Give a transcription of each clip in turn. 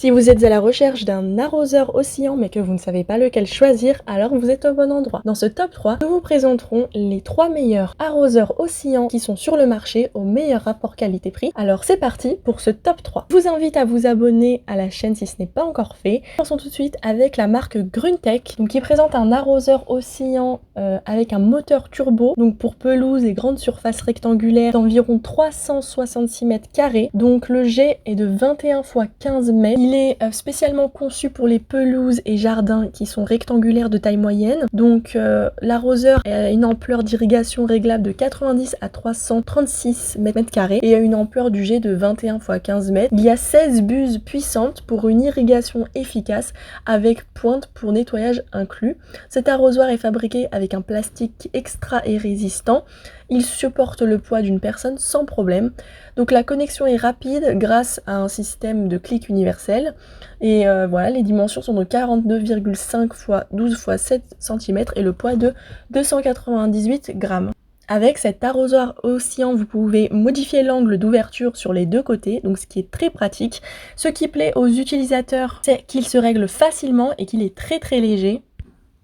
Si vous êtes à la recherche d'un arroseur oscillant mais que vous ne savez pas lequel choisir, alors vous êtes au bon endroit. Dans ce top 3, nous vous présenterons les 3 meilleurs arroseurs oscillants qui sont sur le marché au meilleur rapport qualité-prix. Alors c'est parti pour ce top 3. Je vous invite à vous abonner à la chaîne si ce n'est pas encore fait. Commençons tout de suite avec la marque Gruntech, qui présente un arroseur oscillant avec un moteur turbo, donc pour pelouse et grandes surfaces rectangulaires d'environ 366 mètres carrés. Donc le jet est de 21 x 15 mètres. Il est spécialement conçu pour les pelouses et jardins qui sont rectangulaires de taille moyenne. Donc l'arroseur a une ampleur d'irrigation réglable de 90 à 336 mètres carrés et a une ampleur du jet de 21 x 15 mètres. Il y a 16 buses puissantes pour une irrigation efficace avec pointe pour nettoyage inclus. Cet arrosoir est fabriqué avec un plastique extra et résistant. Il supporte le poids d'une personne sans problème. Donc la connexion est rapide grâce à un système de clic universel. Et voilà, les dimensions sont de 42,5 x 12 x 7 cm et le poids de 298 grammes. Avec cet arrosoir oscillant, vous pouvez modifier l'angle d'ouverture sur les deux côtés, donc ce qui est très pratique. Ce qui plaît aux utilisateurs, c'est qu'il se règle facilement et qu'il est très léger.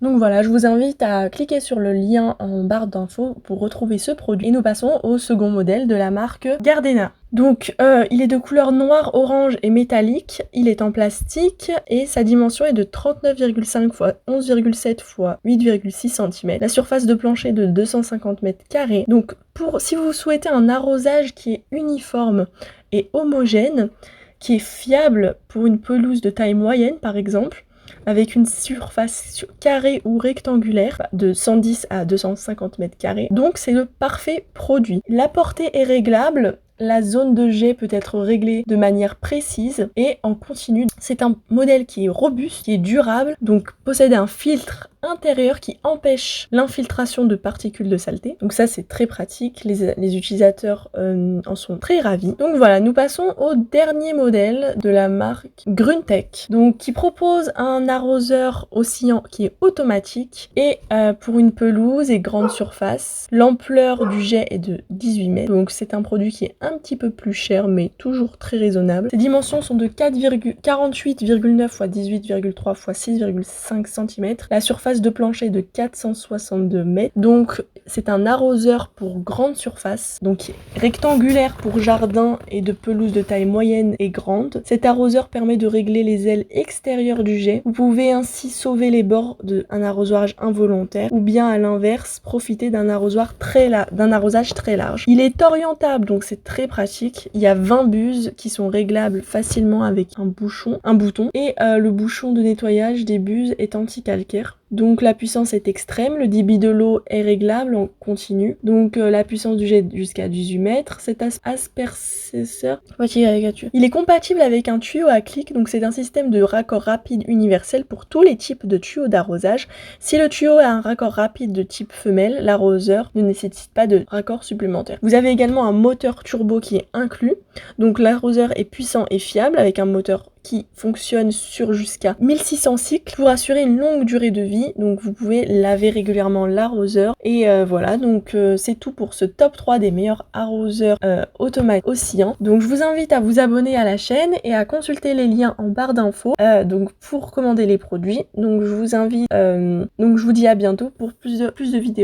Donc voilà, je vous invite à cliquer sur le lien en barre d'infos pour retrouver ce produit. Et nous passons au second modèle de la marque Gardena. Donc il est de couleur noire, orange et métallique, il est en plastique et sa dimension est de 39,5 x 11,7 x 8,6 cm. La surface de plancher est de 250 mètres carrés. Donc si vous souhaitez un arrosage qui est uniforme et homogène, qui est fiable pour une pelouse de taille moyenne par exemple, avec une surface carrée ou rectangulaire de 110 à 250 mètres carrés. Donc c'est le parfait produit. La portée est réglable. La zone de jet peut être réglée de manière précise et en continu. C'est un modèle qui est robuste, qui est durable, donc possède un filtre intérieur qui empêche l'infiltration de particules de saleté. Donc ça c'est très pratique, les utilisateurs en sont très ravis. Donc voilà, nous passons au dernier modèle de la marque Gruntech, donc qui propose un arroseur oscillant qui est automatique et pour une pelouse et grande surface. L'ampleur du jet est de 18 mètres, donc c'est un produit qui est un petit peu plus cher mais toujours très raisonnable. Ses dimensions sont de 48,9 x 18,3 x 6,5 cm. La surface de plancher de 462 mètres. Donc c'est un arroseur pour grande surface, donc rectangulaire pour jardin et de pelouse de taille moyenne et grande. Cet arroseur permet de régler les ailes extérieures du jet. Vous pouvez ainsi sauver les bords d'un arrosage involontaire ou bien à l'inverse profiter d'un arrosage très large. Il est orientable, donc c'est très pratique. Il y a 20 buses qui sont réglables facilement avec un bouton et le bouchon de nettoyage des buses est anti-calcaire. Donc la puissance est extrême, le débit de l'eau est réglable en continu. Donc la puissance du jet jusqu'à 18 mètres. Cet asperceur, il est compatible avec un tuyau à clic, donc c'est un système de raccord rapide universel pour tous les types de tuyaux d'arrosage. Si le tuyau a un raccord rapide de type femelle, l'arroseur ne nécessite pas de raccord supplémentaire. Vous avez également un moteur turbo qui est inclus, donc l'arroseur est puissant et fiable avec un moteur qui fonctionne sur jusqu'à 1600 cycles pour assurer une longue durée de vie. Donc vous pouvez laver régulièrement l'arroseur. Et voilà, donc c'est tout pour ce top 3 des meilleurs arroseurs automatiques oscillants. Donc je vous invite à vous abonner à la chaîne et à consulter les liens en barre d'infos donc pour commander les produits. Donc je vous invite, donc je vous dis à bientôt pour plus de vidéos.